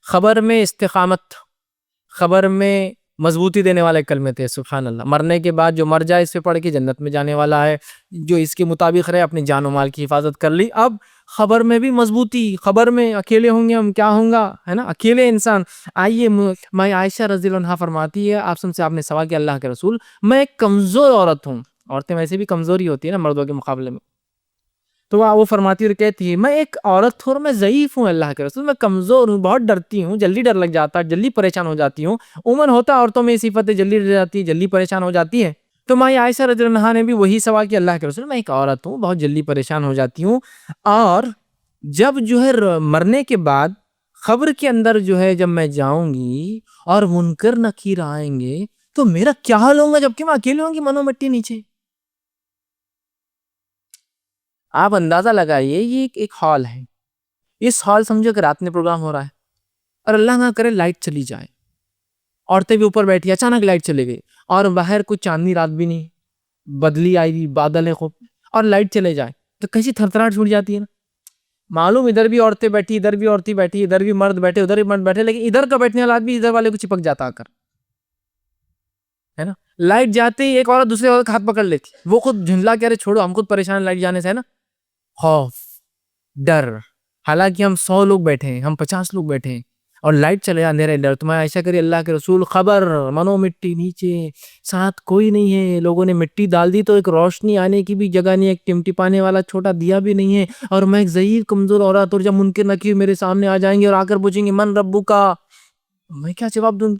خبر میں استقامت، خبر میں مضبوطی دینے والے کلمے تھے، سبحان اللہ. مرنے کے بعد جو مر جائے اس پہ پڑھ کے جنت میں جانے والا ہے، جو اس کے مطابق رہے اپنی جان و مال کی حفاظت کر لی. اب خبر میں بھی مضبوطی، خبر میں اکیلے ہوں گے ہم کیا ہوں گا، ہے نا، اکیلے انسان. آئیے میں عائشہ رضی اللہ عنہا فرماتی ہے، آپ نے سوال کیا اللہ کے رسول، میں ایک کمزور عورت ہوں. عورتیں ویسے بھی کمزوری ہوتی ہے نا مردوں کے مقابلے میں. تو وہ فرماتی اور کہتی ہے میں ایک عورت ہوں اور میں ضعیف ہوں اللہ کے رسول، میں کمزور ہوں، بہت ڈرتی ہوں، جلدی ڈر لگ جاتا ہے، جلدی پریشان ہو جاتی ہوں. عموماً ہوتا ہے عورتوں میں صفت ہے، جلدی ڈر جاتی ہے، جلدی پریشان ہو جاتی ہے. تو ماں عائشہ رضی اللہ عنہا نے بھی وہی سوال کیا اللہ کے رسول، میں ایک عورت ہوں، بہت جلدی پریشان ہو جاتی ہوں، اور جب جو ہے مرنے کے بعد قبر کے اندر جو ہے جب میں جاؤں گی اور منکر نکیر آئیں گے تو میرا کیا حال ہوگا جبکہ میں اکیلے ہوں گی منو مٹی نیچے. آپ اندازہ لگائیے یہ ایک ہال ہے، اس ہال سمجھو کہ رات میں پروگرام ہو رہا ہے اور اللہ نہ کرے لائٹ چلی جائے، عورتیں بھی اوپر بیٹھی، اچانک لائٹ چلے گئی اور باہر کچھ چاندنی رات بھی نہیں، بدلی آئی، بادل ہے خوب، اور لائٹ چلے جائے تو کیسی تھرتھراہٹ چھوٹ جاتی ہے نا. معلوم ادھر بھی عورتیں بیٹھی، ادھر بھی عورتیں بیٹھی، ادھر بھی مرد بیٹھے، ادھر بھی مرد بیٹھے، لیکن ادھر کا بیٹھنے والا آدمی ادھر والے کو چپک جاتا کر، ہے نا. لائٹ جاتے ہی ایک عورت دوسرے عورت کا ہاتھ پکڑ لیتی، وہ خود جھنجلا کے ارے چھوڑو ہم خود پریشان لائٹ جانے سے، ہے نا. خوف، ڈر، حالانکہ ہم 100 لوگ بیٹھے ہیں، ہم 50 لوگ بیٹھے ہیں اور لائٹ چلے اندھیرے ڈر. تو میں ایسا کری اللہ کے رسول خبر منو مٹی نیچے، ساتھ کوئی نہیں ہے، لوگوں نے مٹی ڈال دی تو ایک روشنی آنے کی بھی جگہ نہیں ہے، ایک ٹمٹی پانے والا چھوٹا دیا بھی نہیں ہے، اور میں ایک ضعیف کمزور عورت، اور جب منکر نکیر میرے سامنے آ جائیں گے اور آ کر پوچھیں گے من ربو کا، میں کیا جواب دوں؟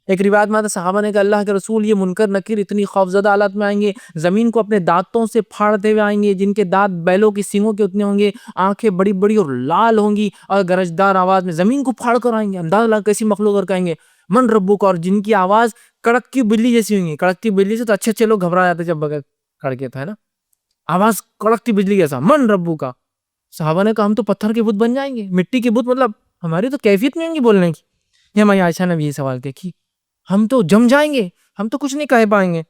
ایک روایت میں صحابہ نے کہا اللہ کے رسول یہ منکر نکیر اتنی خوفزدہ حالت میں آئیں گے، زمین کو اپنے دانتوں سے پھاڑتے ہوئے آئیں گے، جن کے دانت بیلوں کی سینگوں کے اتنے ہوں گے، آنکھیں بڑی بڑی اور لال ہوں گی، اور گرجدار آواز میں زمین کو پھاڑ کر آئیں گے. اندازہ لگا کیسی مخلوق اور کہیں گے من ربو کا، اور جن کی آواز کڑکتی بجلی جیسی ہوئی گی. کڑکتی بجلی سے تو اچھے لوگ گھبرا جاتے جب بغیر کڑکے تھا، ہے نا، آواز کڑکتی بجلی جیسا من ربو کا. صحابہ نے کہا ہم تو پتھر کے بت بن جائیں گے، مٹی کے بت، مطلب ہماری تو کیفیت نہیں ہوگی بولنے کی. یہ ہماری عائشہ نے بھی یہ سوال کیا، ہم تو جم جائیں گے، ہم تو کچھ نہیں کہہ پائیں گے.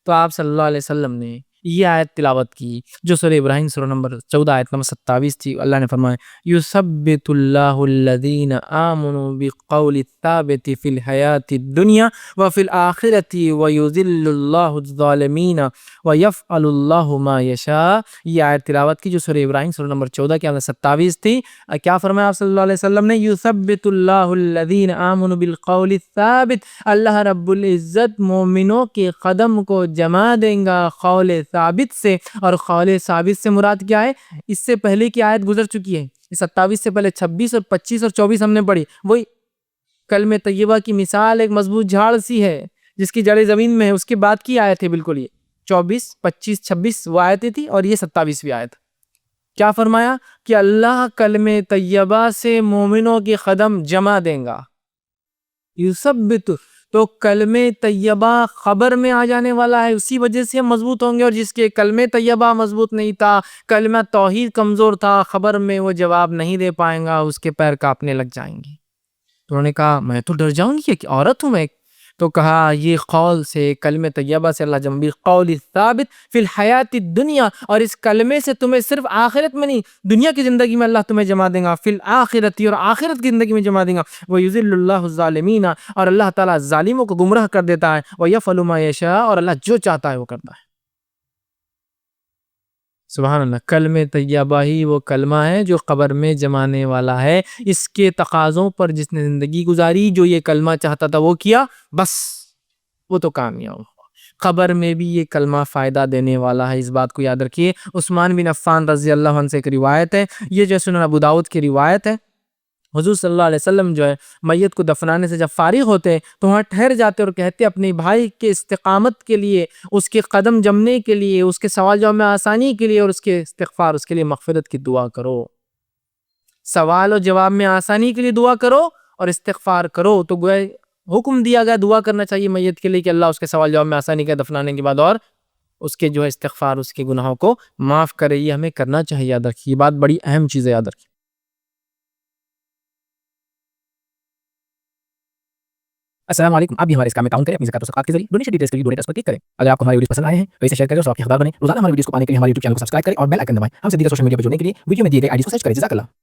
تو آپ صلی اللہ علیہ وسلم نے یہ آیت تلاوت کی جو سورہ ابراہیم سورہ نمبر 14 آیت نمبر 27 تھی. اللہ نے فرمایا یثبت اللہ الذین آمنوا بالقول الثابت فی الحیاۃ الدنیا وفی الآخرۃ ویذل اللہ الظالمین ویفعل اللہ ما یشاء. یہ آیت تلاوت کی جو سورہ ابراہیم سورہ نمبر 14 کی آیت 27 تھی. کیا فرمایا آپ صلی اللہ علیہ وسلم نے؟ یثبت اللہ الذین آمنوا بالقول الثابت، اللہ رب العزت مومنوں کے قدم کو جما دیں گا قول ثابت سے. اور قول ثابت سے مراد کیا ہے؟ اس سے پہلے کی آیت گزر چکی ہے، 27 سے پہلے 26 اور 25 اور 24 ہم نے پڑھی. وہی کلمہ طیبہ کی مثال ایک مضبوط جھاڑ سی ہے جس کی جڑیں زمین میں ہے، اس کے بعد کی آیت ہے بالکل. یہ 24 25 26 وہ آیتیں تھی اور یہ 27ویں آیت. کیا فرمایا کہ اللہ کلمہ طیبہ سے مومنوں کے قدم جما دیں گا. یثبت، تو کلمہ طیبہ خبر میں آ جانے والا ہے، اسی وجہ سے ہم مضبوط ہوں گے. اور جس کے کلمہ طیبہ مضبوط نہیں تھا، کلمہ توحید کمزور تھا، خبر میں وہ جواب نہیں دے پائیں گا، اس کے پیر کانپنے لگ جائیں گے. تو انہوں نے کہا میں تو ڈر جاؤں گی کہ عورت ہوں میں. تو کہا یہ قول سے، کلمہ طیبہ سے اللہ جمع بالقول ثابت فی الحیات الدنیا، اور اس کلمے سے تمہیں صرف آخرت میں نہیں دنیا کی زندگی میں اللہ تمہیں جمع دیں گا، فی الآخرت، اور آخرت کی زندگی میں جمع دیں گا. وَيُذِلُّ اللَّهُ الظَّالِمِينَ، اور اللہ تعالیٰ ظالموں کو گمراہ کر دیتا ہے. وَيَفْعَلُ مَا يَشَاءُ، اور اللہ جو چاہتا ہے وہ کرتا ہے. سبحان اللہ. کلمہ طیبہ ہی وہ کلمہ ہے جو قبر میں جمانے والا ہے. اس کے تقاضوں پر جس نے زندگی گزاری، جو یہ کلمہ چاہتا تھا وہ کیا، بس وہ تو کامیاب ہوا. قبر میں بھی یہ کلمہ فائدہ دینے والا ہے، اس بات کو یاد رکھیے. عثمان بن عفان رضی اللہ عنہ سے ایک روایت ہے، یہ جو سنن ابو داؤد کی روایت ہے. حضور صلی اللہ علیہ وسلم جو ہے میت کو دفنانے سے جب فارغ ہوتے تو وہاں ٹھہر جاتے اور کہتے اپنے بھائی کے استقامت کے لیے، اس کے قدم جمنے کے لیے، اس کے سوال جواب میں آسانی کے لیے، اور اس کے استغفار، اس کے لیے مغفرت کی دعا کرو. سوال و جواب میں آسانی کے لیے دعا کرو اور استغفار کرو. تو گویا حکم دیا گیا دعا کرنا چاہیے میت کے لیے کہ اللہ اس کے سوال جواب میں آسانی کے دفنانے کے بعد، اور اس کے جو ہے استغفار، اس کے گناہوں کو معاف کرے. یہ ہمیں کرنا چاہیے، یاد رکھیے، یہ بات بڑی اہم چیز ہے، یاد رکھیے. السلام علیکم. آپ بھی ہمارے اس کام میں تعاون کریں اپنی زکات و صدقات کے ذریعے. ڈونیشن ڈیٹیلز کے لیے ڈونیٹ پر کلک کریں. اگر آپ کو ہماری ویڈیوز پسند آئے ہیں تو اسے شیئر کریں اور سب کے حقدار بنیں. روزانہ ہماری ویڈیوز کو پانے کے لیے ہمارے یوٹیوب چینل کو سبسکرائب کریں اور بیل آئکن دبائیں. ہم سے دیگر سوشل میڈیا پر جڑنے کے لیے ویڈیو میں دیے گئے آئی ڈی کو سرچ کریں. جزاک اللہ.